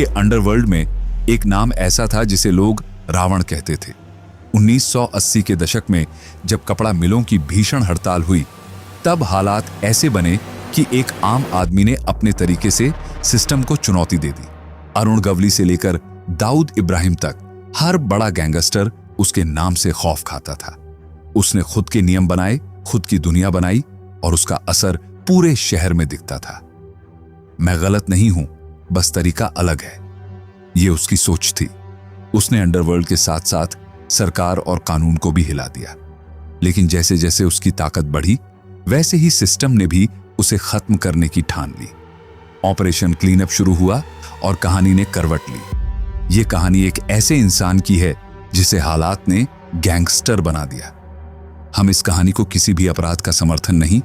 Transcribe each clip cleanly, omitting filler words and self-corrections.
कि अंडरवर्ल्ड में एक नाम ऐसा था जिसे लोग रावण कहते थे। 1980 के दशक में जब कपड़ा मिलों की भीषण हड़ताल हुई, तब हालात ऐसे बने कि एक आम आदमी ने अपने तरीके से सिस्टम को चुनौती दे दी। अरुण गवली से लेकर दाऊद इब्राहिम तक हर बड़ा गैंगस्टर उसके नाम से खौफ खाता था। उसने खुद के नियम बनाए, खुद की दुनिया बनाई और उसका असर पूरे शहर में दिखता था। मैं गलत नहीं हूं, बस तरीका अलग है, ये उसकी सोच थी। उसने अंडरवर्ल्ड के साथ साथ सरकार और कानून को भी हिला दिया। लेकिन जैसे जैसे उसकी ताकत बढ़ी, वैसे ही सिस्टम ने भी उसे खत्म करने की ठान ली। ऑपरेशन क्लीनअप शुरू हुआ और कहानी ने करवट ली। ये कहानी एक ऐसे इंसान की है जिसे हालात ने गैंगस्टर बना दिया। हम इस कहानी को किसी भी अपराध का समर्थन नहीं,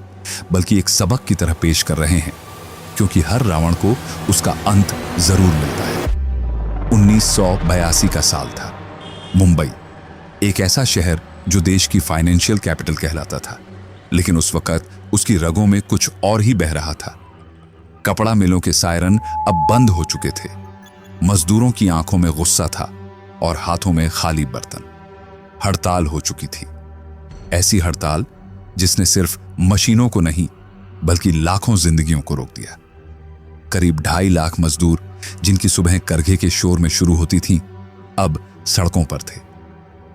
बल्कि एक सबक की तरह पेश कर रहे हैं, क्योंकि हर रावण को उसका अंत जरूर मिलता है। 1982 का साल था। मुंबई, एक ऐसा शहर जो देश की फाइनेंशियल कैपिटल कहलाता था, लेकिन उस वक्त उसकी रगों में कुछ और ही बह रहा था। कपड़ा मिलों के सायरन अब बंद हो चुके थे। मजदूरों की आंखों में गुस्सा था और हाथों में खाली बर्तन। हड़ताल हो चुकी थी, ऐसी हड़ताल जिसने सिर्फ मशीनों को नहीं बल्कि लाखों जिंदगियों को रोक दिया। करीब 2.5 लाख मजदूर, जिनकी सुबह करघे के शोर में शुरू होती थी, अब सड़कों पर थे।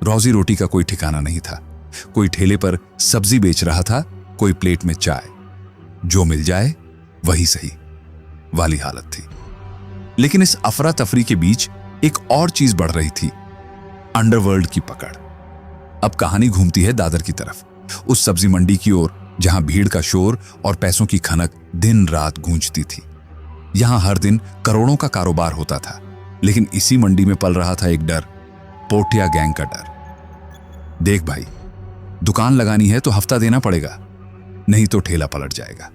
रोजी रोटी का कोई ठिकाना नहीं था। कोई ठेले पर सब्जी बेच रहा था, कोई प्लेट में चाय। जो मिल जाए वही सही वाली हालत थी। लेकिन इस अफरा तफरी के बीच एक और चीज बढ़ रही थी, अंडरवर्ल्ड की पकड़। अब कहानी घूमती है दादर की तरफ, उस सब्जी मंडी की ओर जहां भीड़ का शोर और पैसों की खनक दिन रात गूंजती थी। यहां हर दिन करोड़ों का कारोबार होता था, लेकिन इसी मंडी में पल रहा था एक डर, पोटिया गैंग का डर। देख भाई, दुकान लगानी है तो हफ्ता देना पड़ेगा, नहीं तो ठेला पलट जाएगा।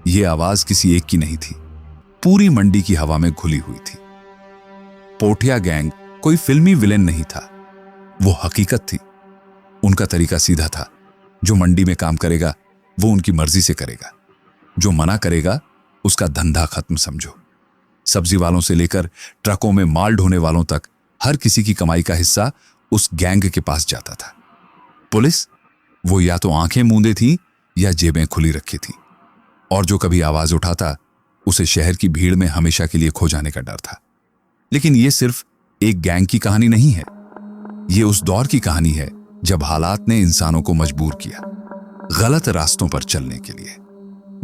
यह आवाज किसी एक की नहीं थी, पूरी मंडी की हवा में घुली हुई थी। पोटिया गैंग कोई फिल्मी विलेन नहीं था, वो हकीकत थी। उनका तरीका सीधा था, जो मंडी में काम करेगा वो उनकी मर्जी से करेगा, जो मना करेगा उसका धंधा खत्म समझो। सब्जी वालों से लेकर ट्रकों में माल ढोने वालों तक हर किसी की कमाई का हिस्सा उस गैंग के पास जाता था। पुलिस, वो या तो आंखें मूंदे थी या जेबें खुली रखी थी, और जो कभी आवाज उठाता उसे शहर की भीड़ में हमेशा के लिए खो जाने का डर था। लेकिन यह सिर्फ एक गैंग की कहानी नहीं है, यह उस दौर की कहानी है जब हालात ने इंसानों को मजबूर किया गलत रास्तों पर चलने के लिए।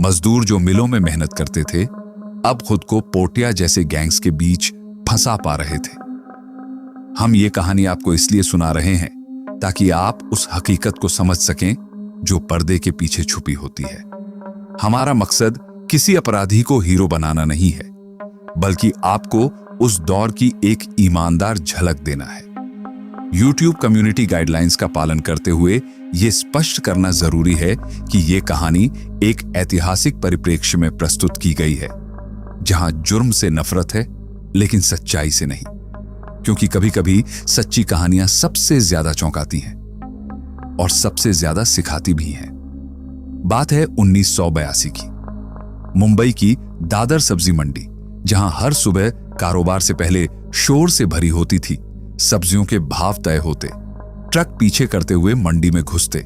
मजदूर जो मिलों में मेहनत करते थे, अब खुद को पोटिया जैसे गैंग्स के बीच फंसा पा रहे थे। हम ये कहानी आपको इसलिए सुना रहे हैं ताकि आप उस हकीकत को समझ सकें जो पर्दे के पीछे छुपी होती है। हमारा मकसद किसी अपराधी को हीरो बनाना नहीं है, बल्कि आपको उस दौर की एक ईमानदार झलक देना है। YouTube कम्युनिटी गाइडलाइंस का पालन करते हुए यह स्पष्ट करना जरूरी है कि यह कहानी एक ऐतिहासिक परिप्रेक्ष्य में प्रस्तुत की गई है, जहां जुर्म से नफरत है लेकिन सच्चाई से नहीं, क्योंकि कभी कभी सच्ची कहानियां सबसे ज्यादा चौंकाती हैं और सबसे ज्यादा सिखाती भी हैं। बात है 1982 की, मुंबई की दादर सब्जी मंडी, जहां हर सुबह कारोबार से पहले शोर से भरी होती थी। सब्जियों के भाव तय होते, ट्रक पीछे करते हुए मंडी में घुसते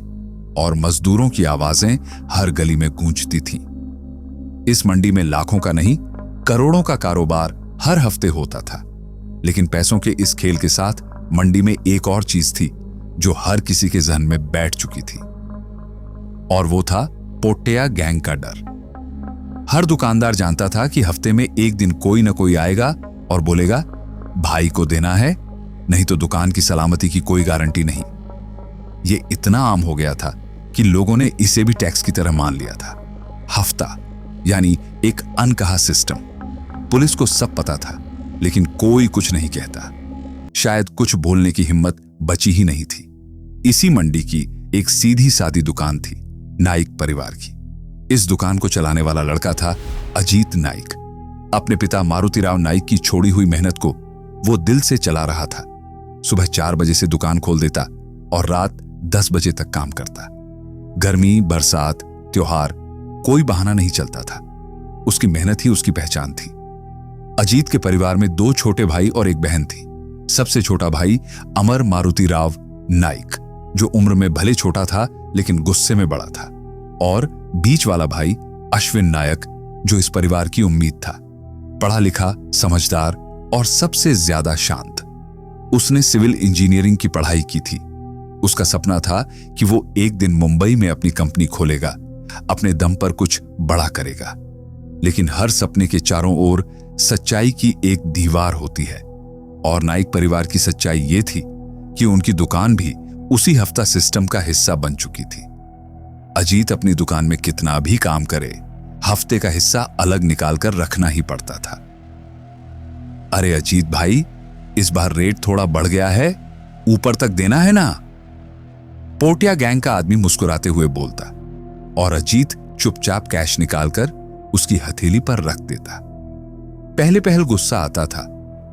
और मजदूरों की आवाजें हर गली में गूंजती थीं। इस मंडी में लाखों का नहीं, करोड़ों का कारोबार हर हफ्ते होता था। लेकिन पैसों के इस खेल के साथ मंडी में एक और चीज थी जो हर किसी के जहन में बैठ चुकी थी, और वो था पोटिया गैंग का डर। हर दुकानदार जानता था कि हफ्ते में एक दिन कोई ना कोई आएगा और बोलेगा, भाई को देना है, नहीं तो दुकान की सलामती की कोई गारंटी नहीं। यह इतना आम हो गया था कि लोगों ने इसे भी टैक्स की तरह मान लिया था। हफ्ता यानी एक अनकहा सिस्टम। पुलिस को सब पता था, लेकिन कोई कुछ नहीं कहता। शायद कुछ बोलने की हिम्मत बची ही नहीं थी। इसी मंडी की एक सीधी सादी दुकान थी, नाइक परिवार की। इस दुकान को चलाने वाला लड़का था अजीत नाइक। अपने पिता मारुतिराव नाइक की छोड़ी हुई मेहनत को वो दिल से चला रहा था। सुबह 4 बजे से दुकान खोल देता और रात 10 बजे तक काम करता। गर्मी, बरसात, त्योहार, कोई बहाना नहीं चलता था। उसकी मेहनत ही उसकी पहचान थी। अजीत के परिवार में 2 छोटे भाई और एक बहन थी। सबसे छोटा भाई अमर मारुति राव नाइक, जो उम्र में भले छोटा था लेकिन गुस्से में बड़ा था, और बीच वाला भाई अश्विन नायक, जो इस परिवार की उम्मीद था। पढ़ा लिखा, समझदार और सबसे ज्यादा शांत। उसने सिविल इंजीनियरिंग की पढ़ाई की थी। उसका सपना था कि वो एक दिन मुंबई में अपनी कंपनी खोलेगा, अपने दम पर कुछ बड़ा करेगा। लेकिन हर सपने के चारों ओर सच्चाई की एक दीवार होती है, और नाइक परिवार की सच्चाई ये थी कि उनकी दुकान भी उसी हफ्ता सिस्टम का हिस्सा बन चुकी थी। अजीत अपनी दुकान में कितना भी काम करे, हफ्ते का हिस्सा अलग निकालकर रखना ही पड़ता था। अरे अजीत भाई, इस बार रेट थोड़ा बढ़ गया है, ऊपर तक देना है ना? पोटिया गैंग का आदमी मुस्कुराते हुए बोलता, और अजीत चुपचाप कैश निकालकर उसकी हथेली पर रख देता। पहले पहल गुस्सा आता था,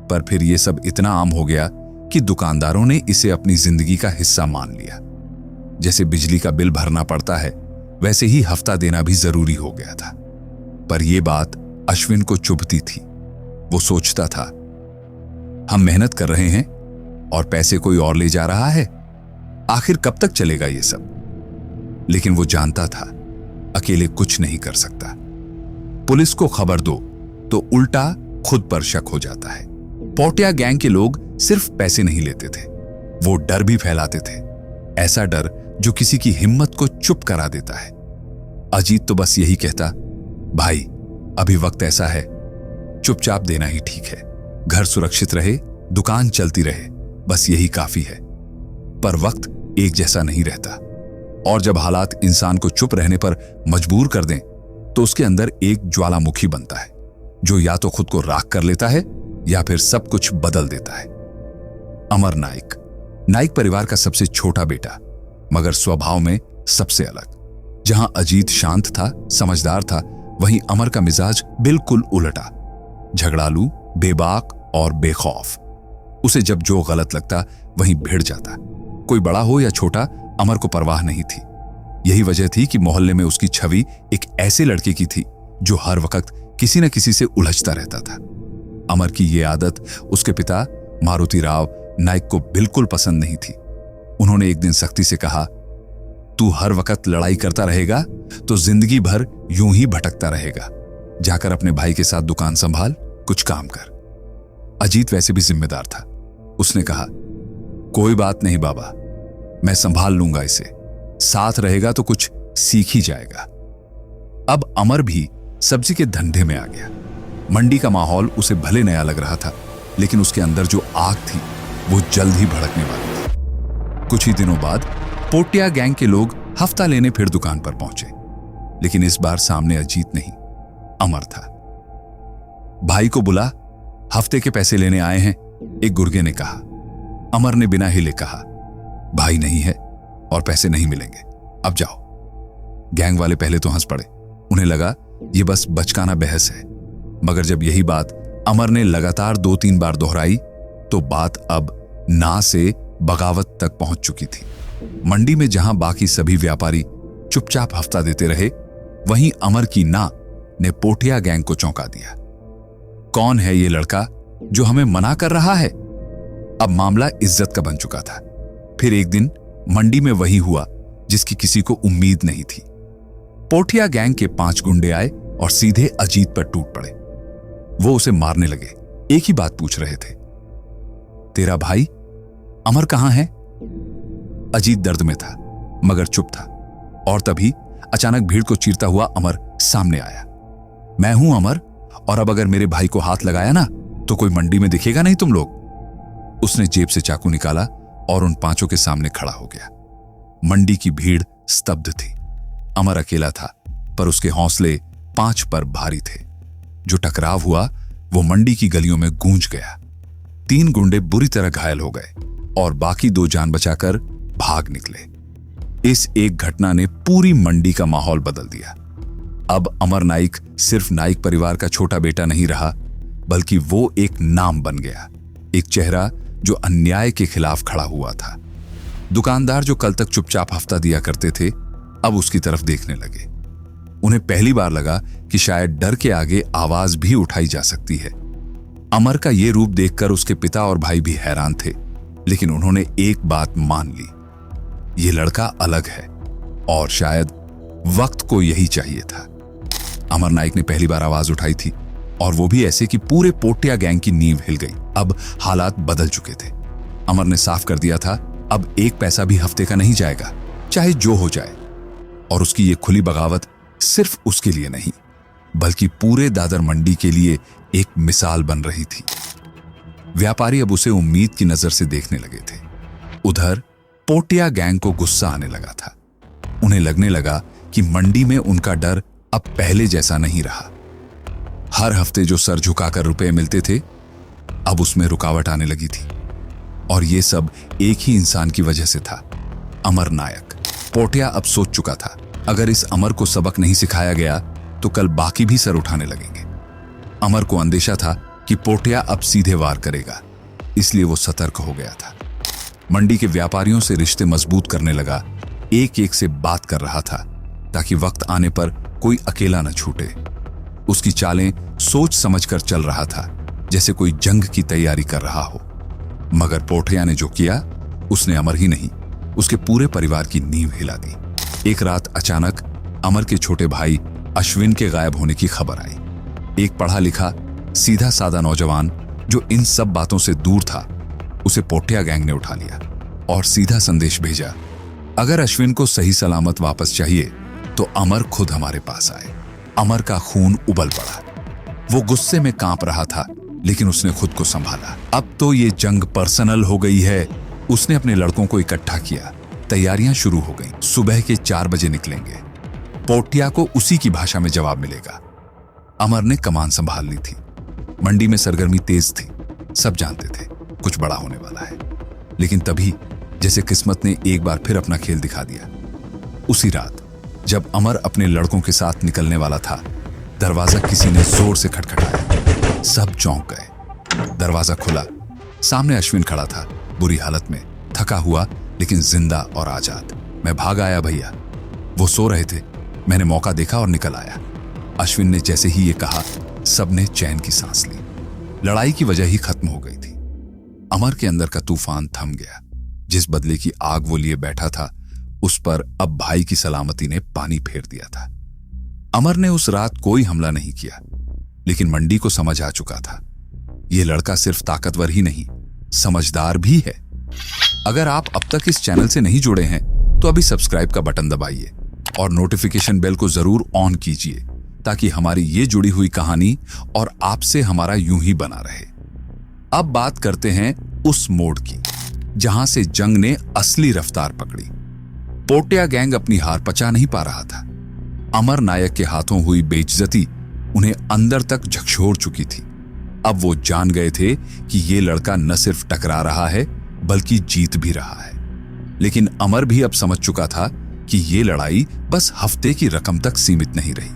पर फिर यह सब इतना आम हो गया कि दुकानदारों ने इसे अपनी जिंदगी का हिस्सा मान लिया। जैसे बिजली का बिल भरना पड़ता है, वैसे ही हफ्ता देना भी जरूरी हो गया था। पर यह बात अश्विन को चुभती थी। वो सोचता था, हम मेहनत कर रहे हैं और पैसे कोई और ले जा रहा है, आखिर कब तक चलेगा ये सब? लेकिन वो जानता था अकेले कुछ नहीं कर सकता। पुलिस को खबर दो तो उल्टा खुद पर शक हो जाता है। पोटिया गैंग के लोग सिर्फ पैसे नहीं लेते थे, वो डर भी फैलाते थे। ऐसा डर जो किसी की हिम्मत को चुप करा देता है। अजीत तो बस यही कहता, भाई अभी वक्त ऐसा है, चुपचाप देना ही ठीक है। घर सुरक्षित रहे, दुकान चलती रहे, बस यही काफी है। पर वक्त एक जैसा नहीं रहता, और जब हालात इंसान को चुप रहने पर मजबूर कर दें तो उसके अंदर एक ज्वालामुखी बनता है, जो या तो खुद को राख कर लेता है या फिर सब कुछ बदल देता है। अमर नाइक, नाइक परिवार का सबसे छोटा बेटा, मगर स्वभाव में सबसे अलग। जहां अजीत शांत था, समझदार था, वहीं अमर का मिजाज बिल्कुल उलटा, झगड़ालू, बेबाक और बेखौफ। उसे जब जो गलत लगता वहीं भिड़ जाता। कोई बड़ा हो या छोटा, अमर को परवाह नहीं थी। यही वजह थी कि मोहल्ले में उसकी छवि एक ऐसे लड़के की थी जो हर वक्त किसी न किसी से उलझता रहता था। अमर की यह आदत उसके पिता मारुति राव नाइक को बिल्कुल पसंद नहीं थी। उन्होंने एक दिन सख्ती से कहा, तू हर वक्त लड़ाई करता रहेगा तो जिंदगी भर यूं ही भटकता रहेगा। जाकर अपने भाई के साथ दुकान संभाल, कुछ काम कर। अजीत वैसे भी जिम्मेदार था। उसने कहा, कोई बात नहीं बाबा, मैं संभाल लूंगा इसे, साथ रहेगा तो कुछ सीख ही जाएगा। अब अमर भी सब्जी के धंधे में आ गया। मंडी का माहौल उसे भले नया लग रहा था, लेकिन उसके अंदर जो आग थी वो जल्द ही भड़कने वाली थी। कुछ ही दिनों बाद पोटिया गैंग के लोग हफ्ता लेने फिर दुकान पर पहुंचे, लेकिन इस बार सामने अजीत नहीं, अमर था। भाई को बुला, हफ्ते के पैसे लेने आए हैं, एक गुर्गे ने कहा। अमर ने बिना हिले कहा, भाई नहीं है और पैसे नहीं मिलेंगे, अब जाओ। गैंग वाले पहले तो हंस पड़े। उन्हें लगा ये बस बचकाना बहस है, मगर जब यही बात अमर ने लगातार 2-3 बार दोहराई तो बात अब ना से बगावत तक पहुंच चुकी थी। मंडी में जहां बाकी सभी व्यापारी चुपचाप हफ्ता देते रहे, वहीं अमर की ना ने पोटिया गैंग को चौंका दिया। कौन है ये लड़का जो हमें मना कर रहा है? अब मामला इज्जत का बन चुका था। फिर एक दिन मंडी में वही हुआ जिसकी किसी को उम्मीद नहीं थी। पोटिया गैंग के 5 गुंडे आए और सीधे अजीत पर टूट पड़े। वो उसे मारने लगे, एक ही बात पूछ रहे थे, तेरा भाई अमर कहां है? अजीत दर्द में था मगर चुप था, और तभी अचानक भीड़ को चीरता हुआ अमर सामने आया। मैं हूं अमर, और अब अगर मेरे भाई को हाथ लगाया ना तो कोई मंडी में दिखेगा नहीं तुम लोग। उसने जेब से चाकू निकाला और उन 5 के सामने खड़ा हो गया। मंडी की भीड़ स्तब्ध थी। अमर अकेला था, पर उसके हौसले 5 पर भारी थे। जो टकराव हुआ वो मंडी की गलियों में गूंज गया। 3 गुंडे बुरी तरह घायल हो गए और बाकी 2 जान बचाकर भाग निकले। इस एक घटना ने पूरी मंडी का माहौल बदल दिया। अब अमर नाइक सिर्फ नाइक परिवार का छोटा बेटा नहीं रहा, बल्कि वो एक नाम बन गया, एक चेहरा जो अन्याय के खिलाफ खड़ा हुआ था। दुकानदार जो कल तक चुपचाप हफ्ता दिया करते थे, अब उसकी तरफ देखने लगे। उन्हें पहली बार लगा कि शायद डर के आगे आवाज भी उठाई जा सकती है। अमर का ये रूप देखकर उसके पिता और भाई भी हैरान थे, लेकिन उन्होंने एक बात मान ली, ये लड़का अलग है और शायद वक्त को यही चाहिए था। अमर नायक ने पहली बार आवाज उठाई थी, और वो भी ऐसे कि पूरे पोटिया गैंग की नींव हिल गई। अब हालात बदल चुके थे। अमर ने साफ कर दिया था, अब एक पैसा भी हफ्ते का नहीं जाएगा, चाहे जो हो जाए। और उसकी ये खुली बगावत सिर्फ उसके लिए नहीं, बल्कि पूरे दादर मंडी के लिए एक मिसाल बन रही थी। व्यापारी अब उसे उम्मीद की नजर से देखने लगे थे। उधर पोटिया गैंग को गुस्सा आने लगा था। उन्हें लगने लगा कि मंडी में उनका डर अब पहले जैसा नहीं रहा। हर हफ्ते जो सर झुकाकर रुपए मिलते थे, अब उसमें रुकावट आने लगी थी। और ये सब एक ही इंसान की वजह से था, अमर नायक। पोटिया अब सोच चुका था, अगर इस अमर को सबक नहीं सिखाया गया तो कल बाकी भी सर उठाने लगेंगे। अमर को अंदेशा था कि पोटिया अब सीधे वार करेगा, इसलिए वो सतर्क हो गया था। मंडी के व्यापारियों से रिश्ते मजबूत करने लगा, एक एक से बात कर रहा था ताकि वक्त आने पर कोई अकेला न छूटे। उसकी चालें सोच समझकर चल रहा था, जैसे कोई जंग की तैयारी कर रहा हो। मगर पोटिया ने जो किया, उसने अमर ही नहीं, उसके पूरे परिवार की नींव हिला दी। एक रात अचानक अमर के छोटे भाई अश्विन के गायब होने की खबर आई। एक पढ़ा लिखा सीधा साधा नौजवान जो इन सब बातों से दूर था, उसे पोटिया गैंग ने उठा लिया और सीधा संदेश भेजा, अगर अश्विन को सही सलामत वापस चाहिए तो अमर खुद हमारे पास आए। अमर का खून उबल पड़ा। वो गुस्से में कांप रहा था, लेकिन उसने खुद को संभाला। अब तो ये जंग पर्सनल हो गई है। उसने अपने लड़कों को इकट्ठा किया। तैयारियां शुरू हो गईं। सुबह के 4 बजे निकलेंगे। पोटिया को उसी की भाषा में जवाब मिलेगा। अमर ने कमान संभाल ली थी। मंडी में सरगर्मी तेज थी। सब जानते थे कुछ बड़ा होने वाला है। लेकिन तभी जैसे किस्मत ने एक बार फिर अपना खेल दिखा दिया। उसी रात जब अमर अपने लड़कों के साथ निकलने वाला था, दरवाजा किसी ने जोर से खटखटाया। सब चौंक गए। दरवाजा खुला। सामने अश्विन खड़ा था, बुरी हालत में, थका हुआ लेकिन जिंदा और आजाद। मैं भाग आया भैया। वो सो रहे थे। मैंने मौका देखा और निकल आया। अश्विन ने जैसे ही ये कहा, सबने चैन की सांस ली। लड़ाई की वजह ही खत्म हो गई थी। अमर के अंदर का तूफान थम गया। जिस बदले की आग वो लिए बैठा था, उस पर अब भाई की सलामती ने पानी फेर दिया था। अमर ने उस रात कोई हमला नहीं किया, लेकिन मंडी को समझ आ चुका था, यह लड़का सिर्फ ताकतवर ही नहीं, समझदार भी है। अगर आप अब तक इस चैनल से नहीं जुड़े हैं तो अभी सब्सक्राइब का बटन दबाइए और नोटिफिकेशन बेल को जरूर ऑन कीजिए, ताकि हमारी ये जुड़ी हुई कहानी और आपसे हमारा यूं ही बना रहे। अब बात करते हैं उस मोड़ की जहां से जंग ने असली रफ्तार पकड़ी। पोटिया गैंग अपनी हार पचा नहीं पा रहा था। अमर नायक के हाथों हुई बेइज्जती उन्हें अंदर तक झकझोर चुकी थी। अब वो जान गए थे कि ये लड़का न सिर्फ टकरा रहा है, बल्कि जीत भी रहा है। लेकिन अमर भी अब समझ चुका था कि ये लड़ाई बस हफ्ते की रकम तक सीमित नहीं रही।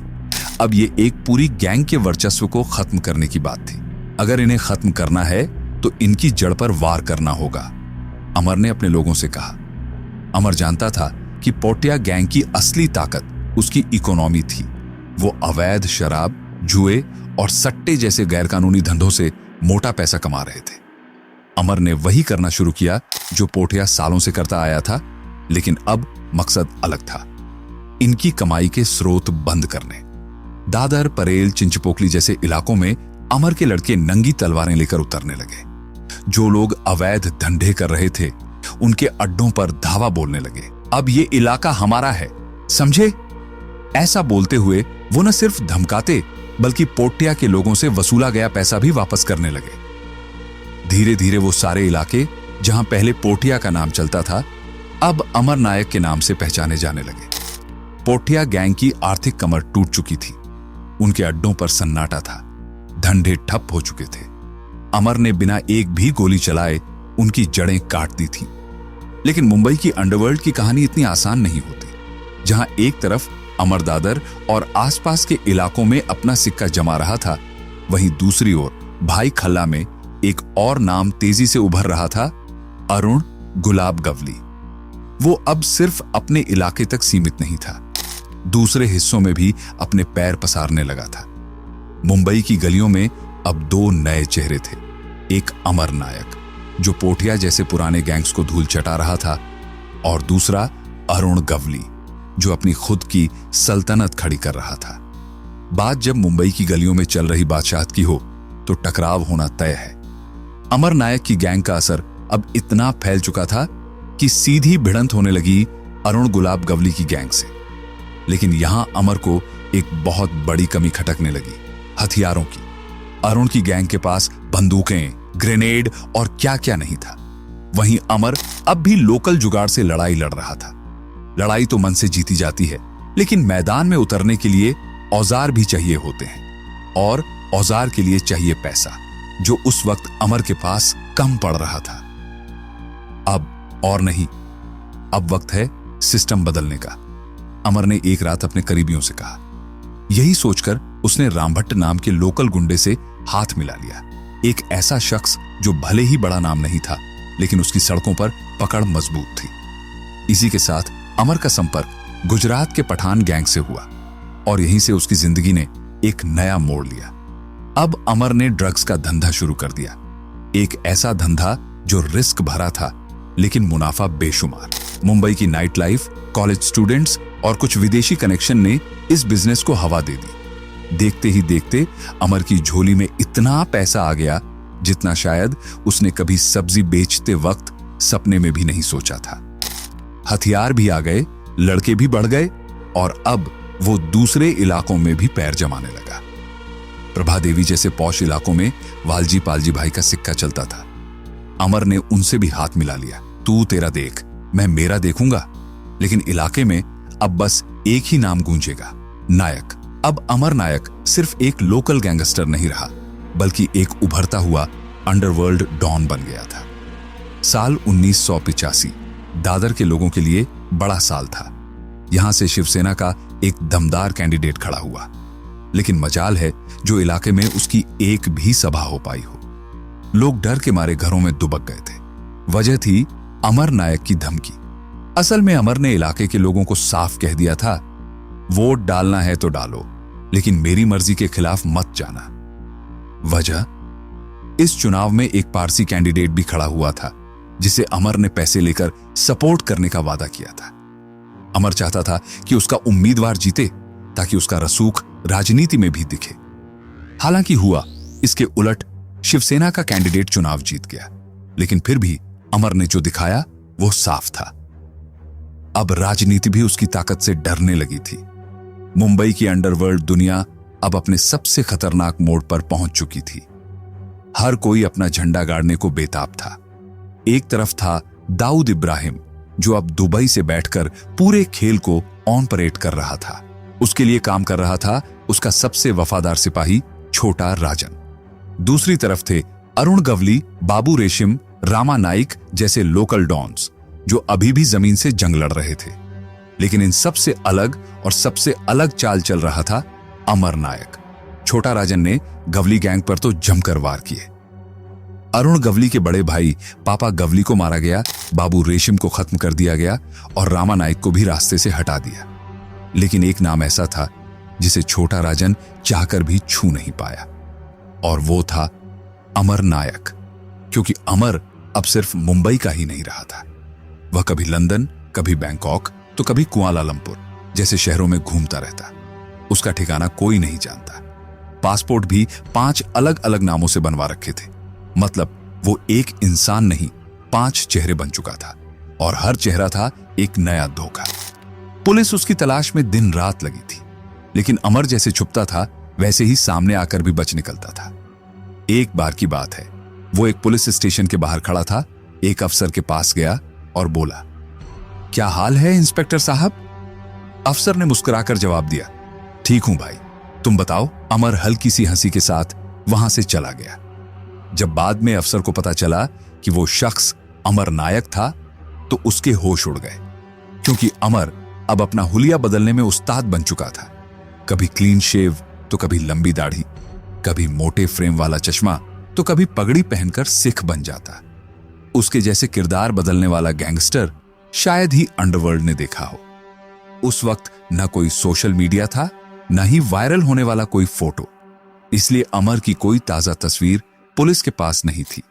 अब ये एक पूरी गैंग के वर्चस्व को खत्म करने की बात थी। अगर इन्हें खत्म करना है तो इनकी जड़ पर वार करना होगा, अमर ने अपने लोगों से कहा। अमर जानता था कि पोटिया गैंग की असली ताकत उसकी इकोनॉमी थी। वो अवैध शराब, जुए और सट्टे जैसे गैरकानूनी धंधों से मोटा पैसा कमा रहे थे। अमर ने वही करना शुरू किया जो पोटिया सालों से करता आया था, लेकिन अब मकसद अलग था, इनकी कमाई के स्रोत बंद करने। दादर, परेल, चिंचपोकली जैसे इलाकों में अमर के लड़के नंगी तलवारें लेकर उतरने लगे। जो लोग अवैध धंधे कर रहे थे, उनके अड्डों पर धावा बोलने लगे, अब ये इलाका हमारा है, समझे? ऐसा बोलते हुए वो न सिर्फ धमकाते, बल्कि पोटिया के लोगों से वसूला गया पैसा भी वापस करने लगे। धीरे धीरे वो सारे इलाके जहां पहले पोटिया का नाम चलता था, अब अमर नायक के नाम से पहचाने जाने लगे। पोटिया गैंग की आर्थिक कमर टूट चुकी थी। उनके अड्डों पर सन्नाटा था। धंधे ठप हो चुके थे। अमर ने बिना एक भी गोली चलाए उनकी जड़ें काट दी थीं। लेकिन मुंबई की अंडरवर्ल्ड की कहानी इतनी आसान नहीं होती। जहां एक तरफ अमर दादर और आसपास के इलाकों में अपना सिक्का जमा रहा था, वहीं दूसरी ओर भाई खल्ला में एक और नाम तेजी से उभर रहा था, अरुण गुलाब गवली। वो अब सिर्फ अपने इलाके तक सीमित नहीं था, दूसरे हिस्सों में भी अपने पैर पसारने लगा था। मुंबई की गलियों में अब दो नए चेहरे थे। एक अमर नायक जो पोठिया जैसे पुराने गैंग्स को धूल चटा रहा था, और दूसरा अरुण गवली जो अपनी खुद की सल्तनत खड़ी कर रहा था। बात जब मुंबई की गलियों में चल रही बादशाहत की हो तो टकराव होना तय है। अमर नायक की गैंग का असर अब इतना फैल चुका था कि सीधी भिड़ंत होने लगी अरुण गुलाब गवली की गैंग से। लेकिन यहां अमर को एक बहुत बड़ी कमी खटकने लगी, हथियारों की। अरुण की गैंग के पास बंदूकें, ग्रेनेड और क्या क्या नहीं था। वहीं अमर अब भी लोकल जुगाड़ से लड़ाई लड़ रहा था। लड़ाई तो मन से जीती जाती है, लेकिन मैदान में उतरने के लिए औजार भी चाहिए होते हैं, और औजार के लिए चाहिए पैसा, जो उस वक्त अमर के पास कम पड़ रहा था। अब और नहीं, अब वक्त है सिस्टम बदलने का, अमर ने एक रात अपने करीबियों से कहा। यही सोचकर उसने रामभट्ट नाम के लोकल गुंडे से हाथ मिला लिया। एक ऐसा शख्स जो भले ही बड़ा नाम नहीं था, लेकिन उसकी सड़कों पर पकड़ मजबूत थी। इसी के साथ अमर का संपर्क गुजरात के पठान गैंग से हुआ, और यहीं से उसकी जिंदगी ने एक नया मोड़ लिया। अब अमर ने ड्रग्स का धंधा शुरू कर दिया। एक ऐसा धंधा जो रिस्क भरा था, लेकिन मुनाफा बेशुमार। मुंबई की नाइट लाइफ, कॉलेज स्टूडेंट्स और कुछ विदेशी कनेक्शन ने इस बिजनेस को हवा दे दी। देखते ही देखते अमर की झोली में इतना पैसा आ गया जितना शायद उसने कभी सब्जी बेचते वक्त सपने में भी नहीं सोचा था। हथियार भी आ गए, लड़के भी बढ़ गए, और अब वो दूसरे इलाकों में भी पैर जमाने लगा। प्रभा देवी जैसे पौष इलाकों में वालजी पालजी भाई का सिक्का चलता था। अमर ने उनसे भी हाथ मिला लिया। तू तेरा देख, मैं मेरा देखूंगा। लेकिन इलाके में अब बस एक ही नाम गूंजेगा, नायक। अब अमर नायक सिर्फ एक लोकल गैंगस्टर नहीं रहा, बल्कि एक उभरता हुआ अंडरवर्ल्ड डॉन बन गया था। साल 1985 दादर के लोगों के लिए बड़ा साल था। यहां से शिवसेना का एक दमदार कैंडिडेट खड़ा हुआ, लेकिन मजाल है जो इलाके में उसकी एक भी सभा हो पाई हो। लोग डर के मारे घरों में दुबक गए थे। वजह थी अमर नायक की धमकी। असल में अमर ने इलाके के लोगों को साफ कह दिया था, वोट डालना है तो डालो, लेकिन मेरी मर्जी के खिलाफ मत जाना। वजह, इस चुनाव में एक पारसी कैंडिडेट भी खड़ा हुआ था जिसे अमर ने पैसे लेकर सपोर्ट करने का वादा किया था। अमर चाहता था कि उसका उम्मीदवार जीते ताकि उसका रसूख राजनीति में भी दिखे। हालांकि हुआ इसके उलट, शिवसेना का कैंडिडेट चुनाव जीत गया, लेकिन फिर भी अमर ने जो दिखाया वो साफ था। अब राजनीति भी उसकी ताकत से डरने लगी थी। मुंबई की अंडरवर्ल्ड दुनिया अब अपने सबसे खतरनाक मोड़ पर पहुंच चुकी थी। हर कोई अपना झंडा गाड़ने को बेताब था। एक तरफ था दाऊद इब्राहिम, जो अब दुबई से बैठकर पूरे खेल को ऑन परेड कर रहा था। उसके लिए काम कर रहा था उसका सबसे वफादार सिपाही छोटा राजन। दूसरी तरफ थे अरुण गवली, बाबू रेशिम, रामा नाइक जैसे लोकल डॉन्स, जो अभी भी जमीन से जंग लड़ रहे थे। लेकिन इन सबसे अलग और सबसे अलग चाल चल रहा था अमर नायक। छोटा राजन ने गवली गैंग पर तो जमकर वार किए। अरुण गवली के बड़े भाई पापा गवली को मारा गया, बाबू रेशिम को खत्म कर दिया गया और रामा नाइक को भी रास्ते से हटा दिया। लेकिन एक नाम ऐसा था जिसे छोटा राजन चाहकर भी छू नहीं पाया, और वो था अमर नायक। क्योंकि अमर अब सिर्फ मुंबई का ही नहीं रहा था। वह कभी लंदन, कभी बैंकॉक, तो कभी कुआलालंपुर जैसे शहरों में घूमता रहता। उसका ठिकाना कोई नहीं जानता। पासपोर्ट भी 5 अलग अलग नामों से बनवा रखे थे। मतलब वो एक इंसान नहीं, 5 चेहरे बन चुका था, और हर चेहरा था एक नया धोखा। पुलिस उसकी तलाश में दिन रात लगी थी, लेकिन अमर जैसे छुपता था वैसे ही सामने आकर भी बच निकलता था। एक बार की बात है, वो एक पुलिस स्टेशन के बाहर खड़ा था। एक अफसर के पास गया और बोला, क्या हाल है इंस्पेक्टर साहब? अफसर ने मुस्कुराकर जवाब दिया, ठीक हूं भाई, तुम बताओ। अमर हल्की सी हंसी के साथ वहां से चला गया। जब बाद में अफसर को पता चला कि वो शख्स अमर नायक था, तो उसके होश उड़ गए, क्योंकि अमर अब अपना हुलिया बदलने में उस्ताद बन चुका था। कभी क्लीन शेव तो कभी लंबी दाढ़ी, कभी मोटे फ्रेम वाला चश्मा तो कभी पगड़ी पहनकर सिख बन जाता। उसके जैसे किरदार बदलने वाला गैंगस्टर शायद ही अंडरवर्ल्ड ने देखा हो। उस वक्त न कोई सोशल मीडिया था, न ही वायरल होने वाला कोई फोटो। इसलिए अमर की कोई ताजा तस्वीर पुलिस के पास नहीं थी,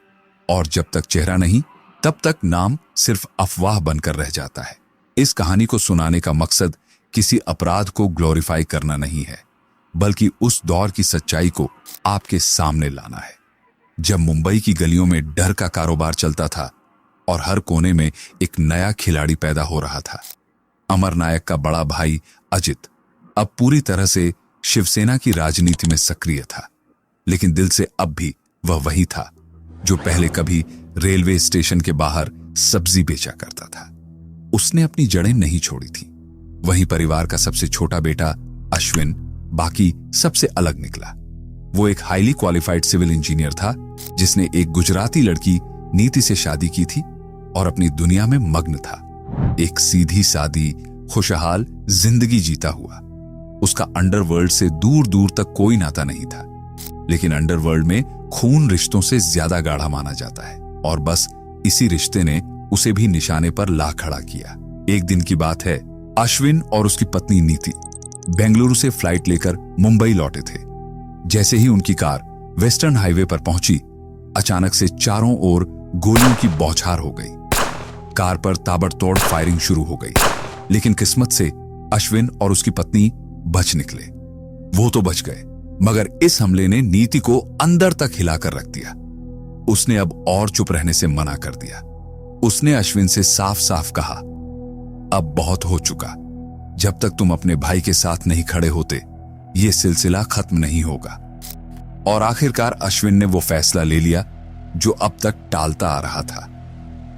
और जब तक चेहरा नहीं तब तक नाम सिर्फ अफवाह बनकर रह जाता है। इस कहानी को सुनाने का मकसद किसी अपराध को ग्लोरीफाई करना नहीं है, बल्कि उस दौर की सच्चाई को आपके सामने लाना है, जब मुंबई की गलियों में डर का कारोबार चलता था और हर कोने में एक नया खिलाड़ी पैदा हो रहा था। अमर नायक का बड़ा भाई अजित अब पूरी तरह से शिवसेना की राजनीति में सक्रिय था, लेकिन दिल से अब भी वह वही था जो पहले कभी रेलवे स्टेशन के बाहर सब्जी बेचा करता था। उसने अपनी जड़ें नहीं छोड़ी थी। वहीं परिवार का सबसे छोटा बेटा अश्विन बाकी सबसे अलग निकला। वो एक हाईली क्वालिफाइड सिविल इंजीनियर था, जिसने एक गुजराती लड़की नीति से शादी की थी और अपनी दुनिया में मग्न था। एक सीधी सादी खुशहाल जिंदगी जीता हुआ। उसका अंडरवर्ल्ड से दूर दूर तक कोई नाता नहीं था, लेकिन अंडरवर्ल्ड में खून रिश्तों से ज्यादा गाढ़ा माना जाता है, और बस इसी रिश्ते ने उसे भी निशाने पर ला खड़ा किया। एक दिन की बात है, अश्विन और उसकी पत्नी नीति बेंगलुरु से फ्लाइट लेकर मुंबई लौटे थे। जैसे ही उनकी कार वेस्टर्न हाईवे पर पहुंची, अचानक से चारों ओर गोलियों की बौछार हो गई। कार पर ताबड़तोड़ फायरिंग शुरू हो गई, लेकिन किस्मत से अश्विन और उसकी पत्नी बच निकले। वो तो बच गए, मगर इस हमले ने नीति को अंदर तक हिलाकर रख दिया। उसने अब और चुप रहने से मना कर दिया। उसने अश्विन से साफ साफ कहा, अब बहुत हो चुका। जब तक तुम अपने भाई के साथ नहीं खड़े होते, यह सिलसिला खत्म नहीं होगा। और आखिरकार अश्विन ने वो फैसला ले लिया जो अब तक टालता आ रहा था।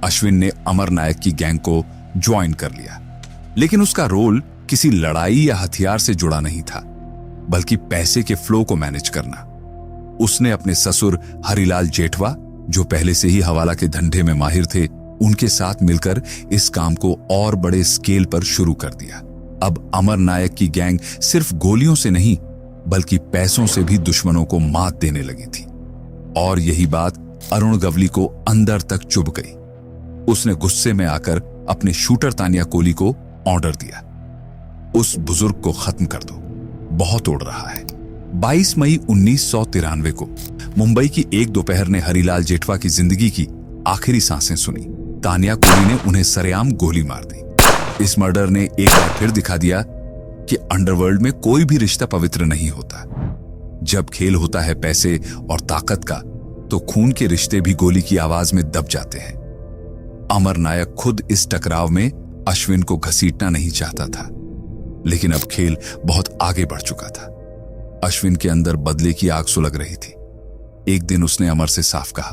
अश्विन ने अमर नायक की गैंग को ज्वाइन कर लिया, लेकिन उसका रोल किसी लड़ाई या हथियार से जुड़ा नहीं था, बल्कि पैसे के फ्लो को मैनेज करना। उसने अपने ससुर हरिलाल जेठवा, जो पहले से ही हवाला के धंधे में माहिर थे, उनके साथ मिलकर इस काम को और बड़े स्केल पर शुरू कर दिया। अब अमर नायक की गैंग सिर्फ गोलियों से नहीं, बल्कि पैसों से भी दुश्मनों को मात देने लगी थी। और यही बात अरुण गवली को अंदर तक चुभ गई। उसने गुस्से में आकर अपने शूटर तानिया कोली को ऑर्डर दिया, उस बुजुर्ग को खत्म कर दो, बहुत उड़ रहा है। 22 मई 1993 को मुंबई की एक दोपहर ने हरिलाल जेठवा की जिंदगी की आखिरी सांसें सुनी। तानिया कोली ने उन्हें सरेआम गोली मार दी। इस मर्डर ने एक बार फिर दिखा दिया कि अंडरवर्ल्ड में कोई भी रिश्ता पवित्र नहीं होता। जब खेल होता है पैसे और ताकत का, तो खून के रिश्ते भी गोली की आवाज में दब जाते हैं। अमर नायक खुद इस टकराव में अश्विन को घसीटना नहीं चाहता था, लेकिन अब खेल बहुत आगे बढ़ चुका था। अश्विन के अंदर बदले की आग सुलग रही थी। एक दिन उसने अमर से साफ कहा,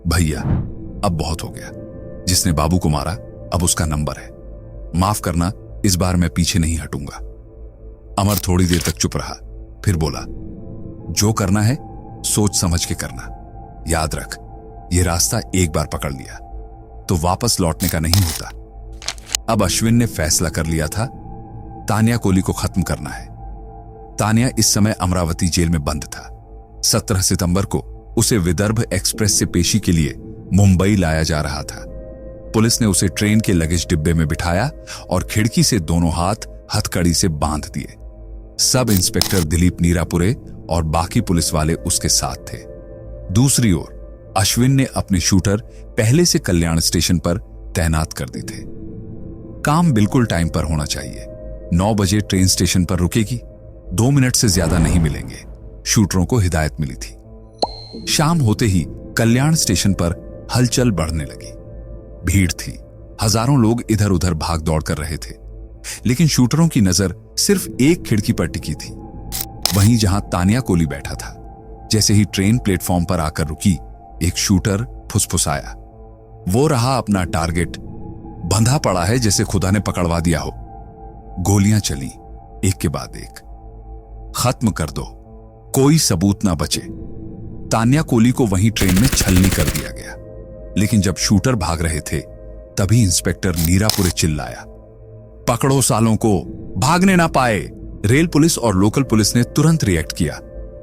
भैया अब बहुत हो गया। जिसने बाबू को मारा अब उसका नंबर है। माफ करना, इस बार मैं पीछे नहीं हटूंगा। अमर थोड़ी देर तक चुप रहा, फिर बोला, जो करना है सोच समझ के करना। याद रख, ये रास्ता एक बार पकड़ लिया तो वापस लौटने का नहीं होता। अब अश्विन ने फैसला कर लिया था, तानिया कोली को खत्म करना है। तानिया इस समय अमरावती जेल में बंद था। 17 सितंबर को उसे विदर्भ एक्सप्रेस से पेशी के लिए मुंबई लाया जा रहा था। पुलिस ने उसे ट्रेन के लगेज डिब्बे में बिठाया और खिड़की से दोनों हाथ हथकड़ी से बांध दिए। सब इंस्पेक्टर दिलीप नीरापुरे और बाकी पुलिस वाले उसके साथ थे। दूसरी ओर अश्विन ने अपने शूटर पहले से कल्याण स्टेशन पर तैनात कर दिए थे। काम बिल्कुल टाइम पर होना चाहिए। 9 बजे ट्रेन स्टेशन पर रुकेगी, 2 मिनट से ज्यादा नहीं मिलेंगे, शूटरों को हिदायत मिली थी। शाम होते ही कल्याण स्टेशन पर हलचल बढ़ने लगी। भीड़ थी, हजारों लोग इधर उधर भाग दौड़ कर रहे थे, लेकिन शूटरों की नजर सिर्फ एक खिड़की पर टिकी थी, वहीं जहां तानिया कोली बैठा था। जैसे ही ट्रेन प्लेटफॉर्म पर आकर रुकी, एक शूटर फुसफुसाया, वो रहा अपना टारगेट, बंधा पड़ा है जैसे खुदा ने पकड़वा दिया हो। गोलियां चली एक के बाद एक। खत्म कर दो, कोई सबूत ना बचे। तानिया कोली को वहीं ट्रेन में छलनी कर दिया गया, लेकिन जब शूटर भाग रहे थे तभी इंस्पेक्टर नीरापुरे चिल्लाया, पकड़ो सालों को, भागने ना पाए। रेल पुलिस और लोकल पुलिस ने तुरंत रिएक्ट किया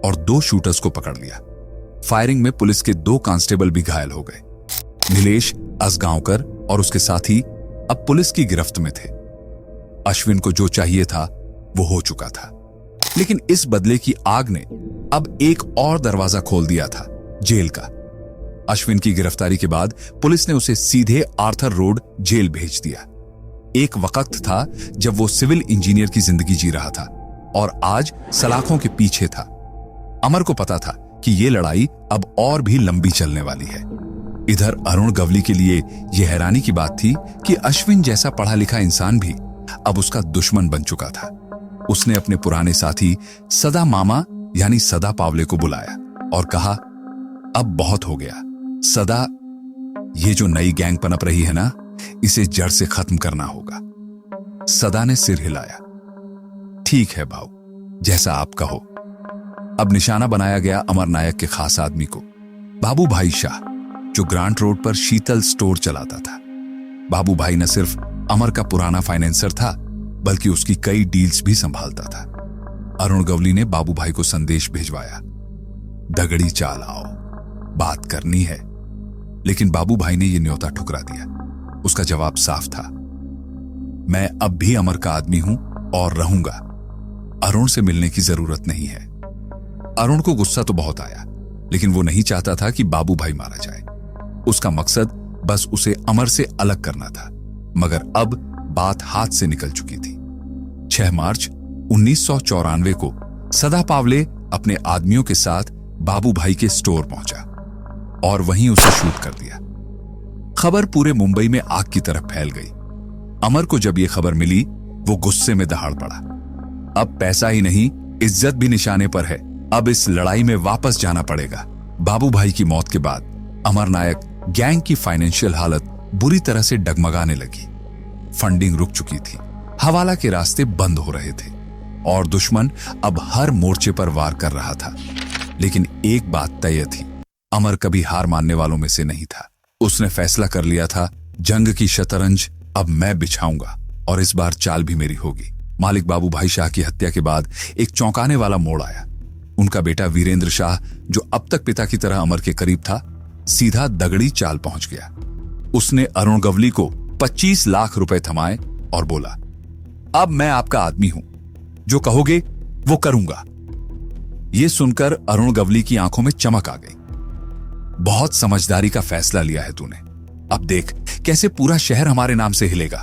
और 2 शूटर्स को पकड़ लिया। फायरिंग में पुलिस के 2 कांस्टेबल भी घायल हो गए। नीलेश असगांवकर और उसके साथी अब पुलिस की गिरफ्त में थे। अश्विन को जो चाहिए था वो हो चुका था, लेकिन इस बदले की आग ने अब एक और दरवाजा खोल दिया था, जेल का। अश्विन की गिरफ्तारी के बाद पुलिस ने उसे सीधे आर्थर रोड जेल भेज दिया। एक वक्त था जब वो सिविल इंजीनियर की जिंदगी जी रहा था और आज सलाखों के पीछे था। अमर को पता था कि ये लड़ाई अब और भी लंबी चलने वाली है। इधर अरुण गवली के लिए यह हैरानी की बात थी कि अश्विन जैसा पढ़ा लिखा इंसान भी अब उसका दुश्मन बन चुका था। उसने अपने पुराने साथी सदा मामा यानी सदा पावले को बुलाया और कहा, अब बहुत हो गया सदा, ये जो नई गैंग पनप रही है ना, इसे जड़ से खत्म करना होगा। सदा ने सिर हिलाया। ठीक है भाऊ, जैसा आप कहो। अब निशाना बनाया गया अमर नायक के खास आदमी को, बाबू भाई शाह, जो ग्रांट रोड पर शीतल स्टोर चलाता था। बाबू भाई न सिर्फ अमर का पुराना फाइनेंसर था, बल्कि उसकी कई डील्स भी संभालता था। अरुण गवली ने बाबू भाई को संदेश भिजवाया, दगड़ी चाल आओ, बात करनी है। लेकिन बाबू भाई ने यह न्योता ठुकरा दिया। उसका जवाब साफ था, मैं अब भी अमर का आदमी हूं और रहूंगा। अरुण से मिलने की जरूरत नहीं है। अरुण को गुस्सा तो बहुत आया, लेकिन वो नहीं चाहता था कि बाबू भाई मारा जाए। उसका मकसद बस उसे अमर से अलग करना था, मगर अब बात हाथ से निकल चुकी थी। 6 मार्च 1994 को सदा पावले अपने आदमियों के साथ बाबू भाई के स्टोर पहुंचा और वहीं उसे शूट कर दिया। खबर पूरे मुंबई में आग की तरह फैल गई। अमर को जब यह खबर मिली, वो गुस्से में दहाड़ पड़ा। अब पैसा ही नहीं, इज्जत भी निशाने पर है। अब इस लड़ाई में वापस जाना पड़ेगा। बाबू भाई की मौत के बाद अमर नायक गैंग की फाइनेंशियल हालत बुरी तरह से डगमगाने लगी। फंडिंग रुक चुकी थी, हवाला के रास्ते बंद हो रहे थे और दुश्मन अब हर मोर्चे पर वार कर रहा था। लेकिन एक बात तय थी, अमर कभी हार मानने वालों में से नहीं था। उसने फैसला कर लिया था, जंग की शतरंज अब मैं बिछाऊंगा और इस बार चाल भी मेरी होगी। मालिक बाबू भाई शाह की हत्या के बाद एक चौंकाने वाला मोड़ आया। उनका बेटा वीरेंद्र शाह, जो अब तक पिता की तरह अमर के करीब था, सीधा दगड़ी चाल पहुंच गया। उसने अरुण गवली को 25 लाख रुपए थमाए और बोला, अब मैं आपका आदमी हूं, जो कहोगे वो करूंगा। यह सुनकर अरुण गवली की आंखों में चमक आ गई। बहुत समझदारी का फैसला लिया है तूने। अब देख कैसे पूरा शहर हमारे नाम से हिलेगा।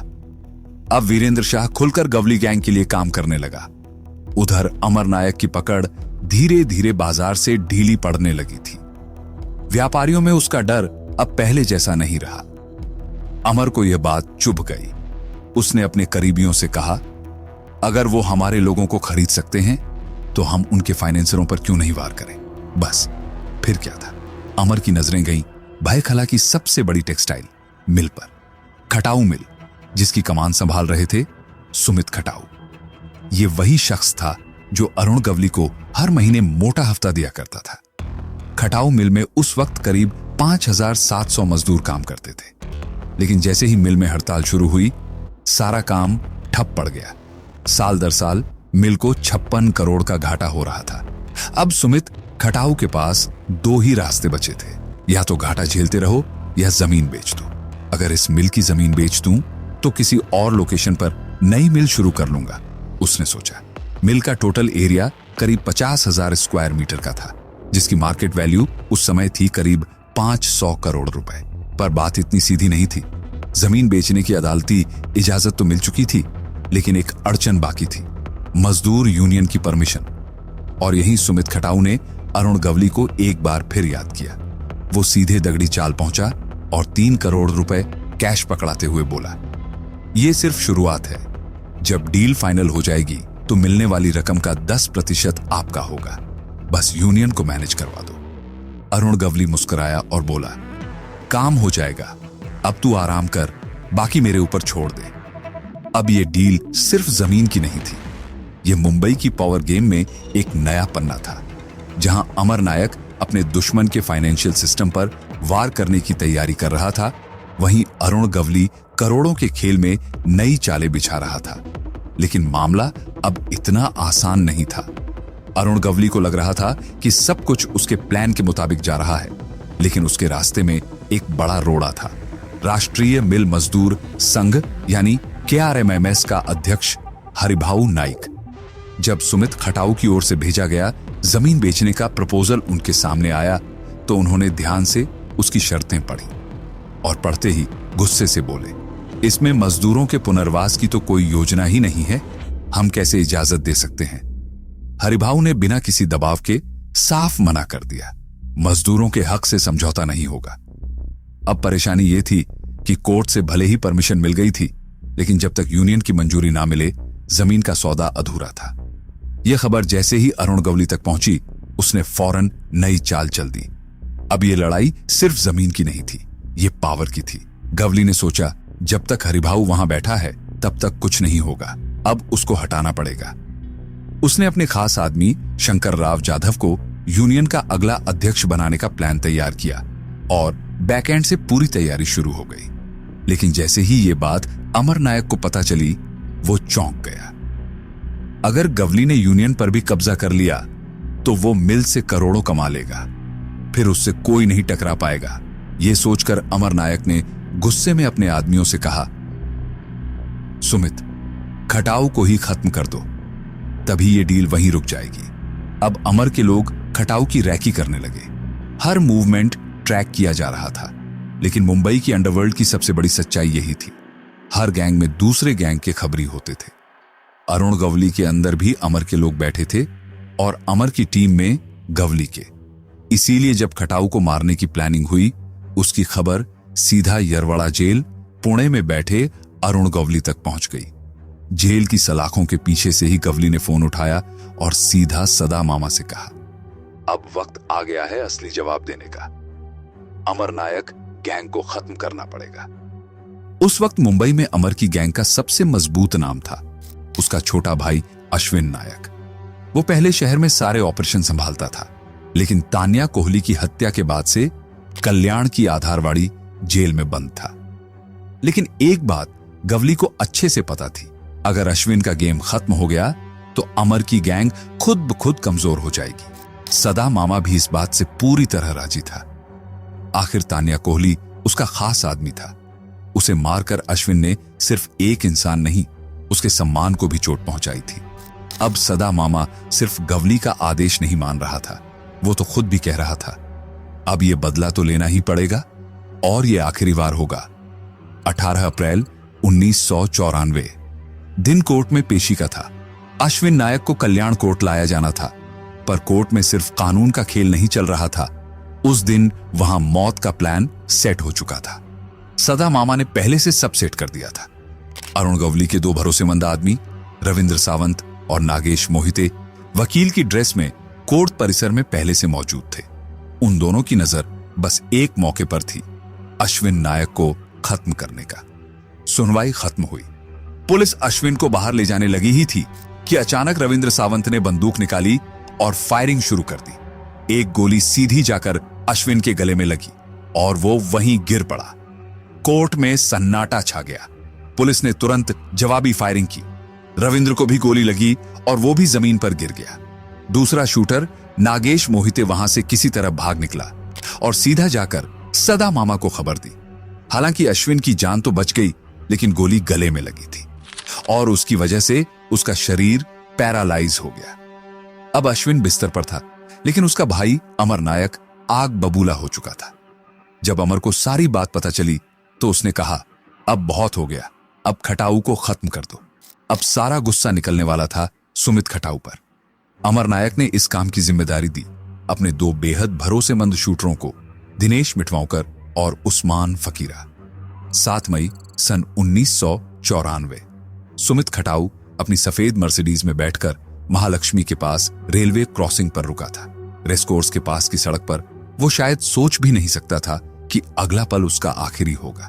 अब वीरेंद्र शाह खुलकर गवली गैंग के लिए काम करने लगा। उधर अमर नायक की पकड़ धीरे धीरे बाजार से ढीली पड़ने लगी थी। व्यापारियों में उसका डर अब पहले जैसा नहीं रहा। अमर को यह बात चुभ गई। उसने अपने करीबियों से कहा, अगर वो हमारे लोगों को खरीद सकते हैं तो हम उनके फाइनेंसरों पर क्यों नहीं वार करें। बस फिर क्या था, अमर की नजरें गईं भाईखला की सबसे बड़ी टेक्सटाइल मिल पर, खटाऊ मिल, जिसकी कमान संभाल रहे थे सुमित खटाऊ। ये वही शख्स था जो अरुण गवली को हर महीने मोटा हफ्ता दिया करता था। खटाऊ मिल में उस वक्त करीब 5700 मजदूर काम करते थे। लेकिन जैसे ही मिल में हड़ताल शुरू हुई, सारा काम ठप पड़ गया। साल दर साल मिल को 56 करोड़ का घाटा हो रहा था। अब सुमित खटाऊ के पास 2 ही रास्ते बचे थे, या तो घाटा झेलते रहो या जमीन बेच दो। अगर इस मिल की जमीन बेच दूं तो किसी और लोकेशन पर नई मिल शुरू कर लूंगा, उसने सोचा। मिल का टोटल एरिया करीब 50,000 स्क्वायर मीटर का था, जिसकी मार्केट वैल्यू उस समय थी करीब 500 करोड़ रुपए। पर बात इतनी सीधी नहीं थी। जमीन बेचने की अदालती इजाजत तो मिल चुकी थी, लेकिन एक अड़चन बाकी थी, मजदूर यूनियन की परमिशन। और यहीं सुमित खटाऊ ने अरुण गवली को एक बार फिर याद किया। वो सीधे दगड़ी चाल पहुंचा और 3 करोड़ रुपए कैश पकड़ाते हुए बोला, यह सिर्फ शुरुआत है। जब डील फाइनल हो जाएगी तो मिलने वाली रकम का 10% आपका होगा। बस यूनियन को मैनेज करवा दो। अरुण गवली मुस्कुराया और बोला, काम हो जाएगा, अब तू आराम कर, बाकी मेरे ऊपर छोड़ दे। अब यह डील सिर्फ जमीन की नहीं थी, यह मुंबई की पावर गेम में एक नया पन्ना था। जहां अमर नायक अपने दुश्मन के फाइनेंशियल सिस्टम पर वार करने की तैयारी कर रहा था, वहीं अरुण गवली करोड़ों के खेल में नई चालें बिछा रहा था। लेकिन मामला अब इतना आसान नहीं था। अरुण गवली को लग रहा था कि सब कुछ उसके प्लान के मुताबिक जा रहा है, लेकिन उसके रास्ते में एक बड़ा रोड़ा था। राष्ट्रीय मिल मजदूर संघ यानी KRMMS का अध्यक्ष हरिभाऊ नाइक। जब सुमित खटाऊ की ओर से भेजा गया जमीन बेचने का प्रपोजल उनके सामने आया तो उन्होंने ध्यान से उसकी शर्तें पढ़ी और पढ़ते ही गुस्से से बोले, इसमें मजदूरों के पुनर्वास की तो कोई योजना ही नहीं है, हम कैसे इजाजत दे सकते हैं। हरिभाऊ ने बिना किसी दबाव के साफ मना कर दिया, मजदूरों के हक से समझौता नहीं होगा। अब परेशानी यह थी कि कोर्ट से भले ही परमिशन मिल गई थी, लेकिन जब तक यूनियन की मंजूरी ना मिले जमीन का सौदा अधूरा था। यह खबर जैसे ही अरुण गवली तक पहुंची, उसने फौरन नई चाल चल दी। अब यह लड़ाई सिर्फ जमीन की नहीं थी, यह पावर की थी। गवली ने सोचा, जब तक हरिभाऊ वहां बैठा है तब तक कुछ नहीं होगा, अब उसको हटाना पड़ेगा। उसने अपने खास आदमी शंकर राव जाधव को यूनियन का अगला अध्यक्ष बनाने का प्लान तैयार किया और बैकएंड से पूरी तैयारी शुरू हो गई। लेकिन जैसे ही ये बात अमर नायक को पता चली, वो चौंक गया। अगर गवली ने यूनियन पर भी कब्जा कर लिया तो वो मिल से करोड़ों कमा लेगा, फिर उससे कोई नहीं टकरा पाएगा। यह सोचकर अमर नायक ने गुस्से में अपने आदमियों से कहा, सुमित, खटाऊ को ही खत्म कर दो, तभी ये डील वहीं रुक जाएगी। अब अमर के लोग खटाऊ की रैकी करने लगे। हर मूवमेंट ट्रैक किया जा रहा था, लेकिन मुंबई की अंडरवर्ल्ड की सबसे बड़ी सच्चाई यही थी, हर गैंग में दूसरे गैंग के खबरी होते थे। अरुण गवली के अंदर भी अमर के लोग बैठे थे और अमर की टीम में गवली के। इसीलिए जब खटाऊ को मारने की प्लानिंग हुई, उसकी खबर सीधा यरवड़ा जेल पुणे में बैठे अरुण गवली तक पहुंच गई। जेल की सलाखों के पीछे से ही गवली ने फोन उठाया और सीधा सदा मामा से कहा, अब वक्त आ गया है असली जवाब देने का। अमर नायक गैंग को खत्म करना पड़ेगा। उस वक्त मुंबई में अमर की गैंग का सबसे मजबूत नाम था उसका छोटा भाई अश्विन नायक। वो पहले शहर में सारे ऑपरेशन संभालता था, लेकिन तान्या कोहली की हत्या के बाद से कल्याण की आधारवाड़ी जेल में बंद था। लेकिन एक बात गवली को अच्छे से पता थी, अगर अश्विन का गेम खत्म हो गया तो अमर की गैंग खुद ब खुद कमजोर हो जाएगी। सदा मामा भी इस बात से पूरी तरह राजी था। आखिर तान्या कोहली उसका खास आदमी था। उसे मारकर अश्विन ने सिर्फ एक इंसान नहीं, उसके सम्मान को भी चोट पहुंचाई थी। अब सदा मामा सिर्फ गवली का आदेश नहीं मान रहा था, वो तो खुद भी कह रहा था, अब यह बदला तो लेना ही पड़ेगा और यह आखिरी बार होगा। 18 अप्रैल 1994 दिन कोर्ट में पेशी का था। अश्विन नायक को कल्याण कोर्ट लाया जाना था, पर कोर्ट में सिर्फ कानून का खेल नहीं चल रहा था, उस दिन वहां मौत का प्लान सेट हो चुका था। सदा मामा ने पहले से सब सेट कर दिया था। अरुण गवली के दो भरोसेमंद आदमी रविंद्र सावंत और नागेश मोहिते वकील की ड्रेस में कोर्ट परिसर में पहले से मौजूद थे। उन दोनों की नजर बस एक मौके पर थी, अश्विन नायक को खत्म करने का। सुनवाई खत्म हुई। पुलिस अश्विन को बाहर ले जाने लगी ही थी कि अचानक रविंद्र सावंत ने बंदूक निकाली और फायरिंग शुरू कर दी। एक गोली सीधी जाकर अश्विन के गले में लगी और वो वहीं गिर पड़ा। कोर्ट में सन्नाटा छा गया। पुलिस ने तुरंत जवाबी फायरिंग की। रविंद्र को भी गोली लगी और वो भी जमीन पर गिर गया। दूसरा शूटर नागेश मोहिते वहां से किसी तरह भाग निकला और सीधा जाकर सदा मामा को खबर दी। हालांकि अश्विन की जान तो बच गई, लेकिन गोली गले में लगी थी और उसकी वजह से उसका शरीर पैरालाइज हो गया। अब अश्विन बिस्तर पर था, लेकिन उसका भाई अमर नायक आग बबूला हो चुका था। जब अमर को सारी बात पता चली तो उसने कहा, अब बहुत हो गया, अब खटाऊ को खत्म कर दो। अब सारा गुस्सा निकलने वाला था सुमित खटाऊ पर। अमर नायक ने इस काम की जिम्मेदारी दी अपने दो बेहद भरोसेमंद शूटरों को, दिनेश मिठवाउकर और उस्मान फकीरा। 7 मई सन 1994 सुमित खटाऊ अपनी सफेद मर्सिडीज में बैठकर महालक्ष्मी के पास रेलवे क्रॉसिंग पर रुका था। रेसकोर्स के पास की सड़क पर वो शायद सोच भी नहीं सकता था कि अगला पल उसका आखिरी होगा।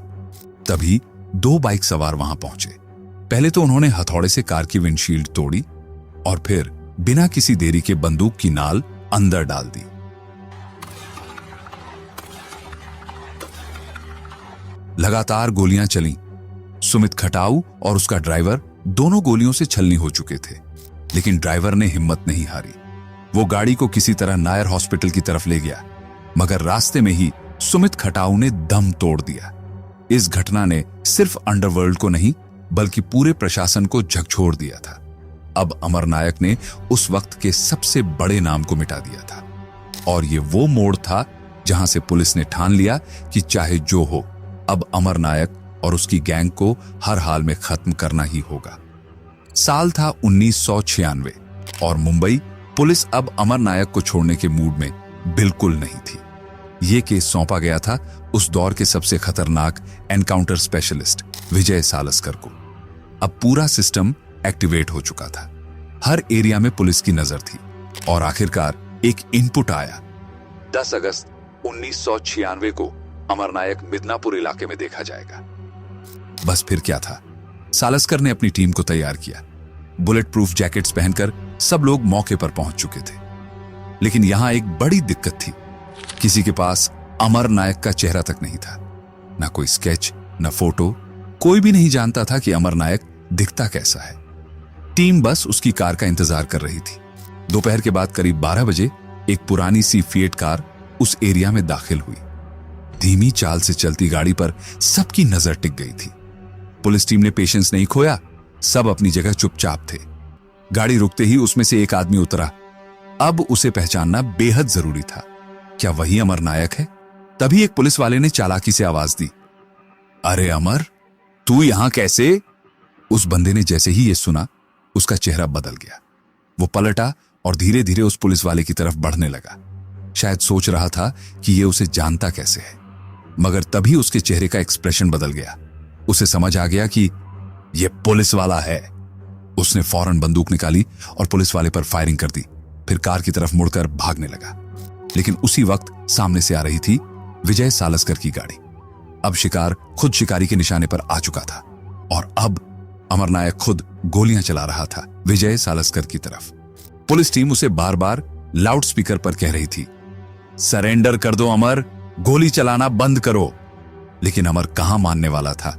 तभी 2 बाइक सवार वहां पहुंचे। पहले तो उन्होंने हथौड़े से कार की विंडशील्ड तोड़ी और फिर बिना किसी देरी के बंदूक की नाल अंदर डाल दी। लगातार गोलियां चलीं। सुमित खटाऊ और उसका ड्राइवर दोनों गोलियों से छलनी हो चुके थे, लेकिन ड्राइवर ने हिम्मत नहीं हारी। वो गाड़ी को किसी तरह नायर हॉस्पिटल की तरफ ले गया, मगर रास्ते में ही सुमित खटाऊ ने दम तोड़ दिया। इस घटना ने सिर्फ अंडरवर्ल्ड को नहीं बल्कि पूरे प्रशासन को झकझोर दिया था। अब अमर नायक ने उस वक्त के सबसे बड़े नाम को मिटा दिया था और ये वो मोड़ था जहां से पुलिस ने ठान लिया कि चाहे जो हो, अब अमर नायक और उसकी गैंग को हर हाल में खत्म करना ही होगा। साल था 1996 और मुंबई पुलिस अब अमर नायक को छोड़ने के मूड में बिल्कुल नहीं थी। यह केस सौंपा गया था उस दौर के सबसे खतरनाक एनकाउंटर स्पेशलिस्ट विजय सालस्कर को। अब पूरा सिस्टम एक्टिवेट हो चुका था, हर एरिया में पुलिस की नजर थी और आखिरकार एक इनपुट आया। 10 अगस्त 1996 को अमर नायक मिदनापुर इलाके में देखा जाएगा। बस फिर क्या था, सालस्कर ने अपनी टीम को तैयार किया। बुलेट प्रूफ जैकेट्स पहनकर सब लोग मौके पर पहुंच चुके थे, लेकिन यहां एक बड़ी दिक्कत थी। किसी के पास अमर नायक का चेहरा तक नहीं था, ना कोई स्केच, ना फोटो। कोई भी नहीं जानता था कि अमर नायक दिखता कैसा है। टीम बस उसकी कार का इंतजार कर रही थी। दोपहर के बाद करीब 12 बजे एक पुरानी सी फिएट कार उस एरिया में दाखिल हुई। धीमी चाल से चलती गाड़ी पर सबकी नजर टिक गई थी। पुलिस टीम ने पेशेंस नहीं खोया, सब अपनी जगह चुपचाप थे। गाड़ी रुकते ही उसमें से एक आदमी उतरा। अब उसे पहचानना बेहद जरूरी था। क्या वही अमर नायक है? तभी एक पुलिस वाले ने चालाकी से आवाज दी, अरे अमर, तू यहां कैसे? उस बंदे ने जैसे ही यह सुना, उसका चेहरा बदल गया। वो पलटा और धीरे धीरे उस पुलिस वाले की तरफ बढ़ने लगा। शायद सोच रहा था कि यह उसे जानता कैसे है, मगर तभी उसके चेहरे का एक्सप्रेशन बदल गया। उसे समझ आ गया कि यह पुलिस वाला है। उसने फौरन बंदूक निकाली और पुलिस वाले पर फायरिंग कर दी, फिर कार की तरफ मुड़कर भागने लगा। लेकिन उसी वक्त सामने से आ रही थी विजय सालस्कर की गाड़ी। अब शिकार खुद शिकारी के निशाने पर आ चुका था और अब अमर नायक खुद गोलियां चला रहा था विजय सालस्कर की तरफ। पुलिस टीम उसे बार बार लाउड स्पीकर पर कह रही थी, सरेंडर कर दो अमर, गोली चलाना बंद करो। लेकिन अमर कहां मानने वाला था।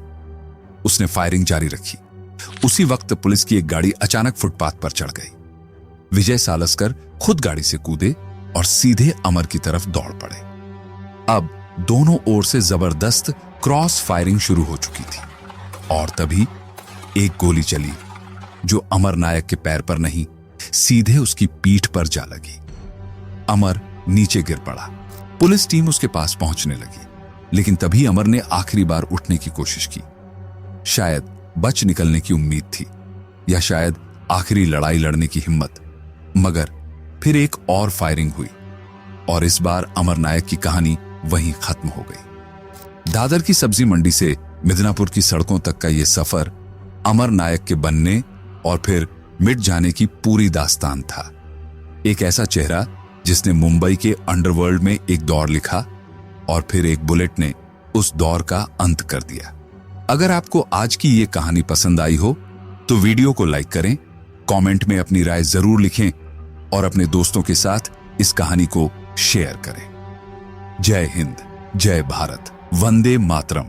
उसने फायरिंग जारी रखी। उसी वक्त पुलिस की एक गाड़ी अचानक फुटपाथ पर चढ़ गई। विजय सालस्कर खुद गाड़ी से कूदे और सीधे अमर की तरफ दौड़ पड़े। अब दोनों ओर से जबरदस्त क्रॉस फायरिंग शुरू हो चुकी थी और तभी एक गोली चली जो अमर नायक के पैर पर नहीं, सीधे उसकी पीठ पर जा लगी। अमर नीचे गिर पड़ा। पुलिस टीम उसके पास पहुंचने लगी, लेकिन तभी अमर ने आखिरी बार उठने की कोशिश की। शायद बच निकलने की उम्मीद थी या शायद आखिरी लड़ाई लड़ने की हिम्मत। मगर फिर एक और फायरिंग हुई और इस बार अमर नायक की कहानी वहीं खत्म हो गई। दादर की सब्जी मंडी से मिदनापुर की सड़कों तक का यह सफर अमर नायक के बनने और फिर मिट जाने की पूरी दास्तान था। एक ऐसा चेहरा जिसने मुंबई के अंडरवर्ल्ड में एक दौर लिखा और फिर एक बुलेट ने उस दौर का अंत कर दिया। अगर आपको आज की ये कहानी पसंद आई हो तो वीडियो को लाइक करें, कमेंट में अपनी राय जरूर लिखें और अपने दोस्तों के साथ इस कहानी को शेयर करें। जय हिंद, जय भारत, वंदे मातरम।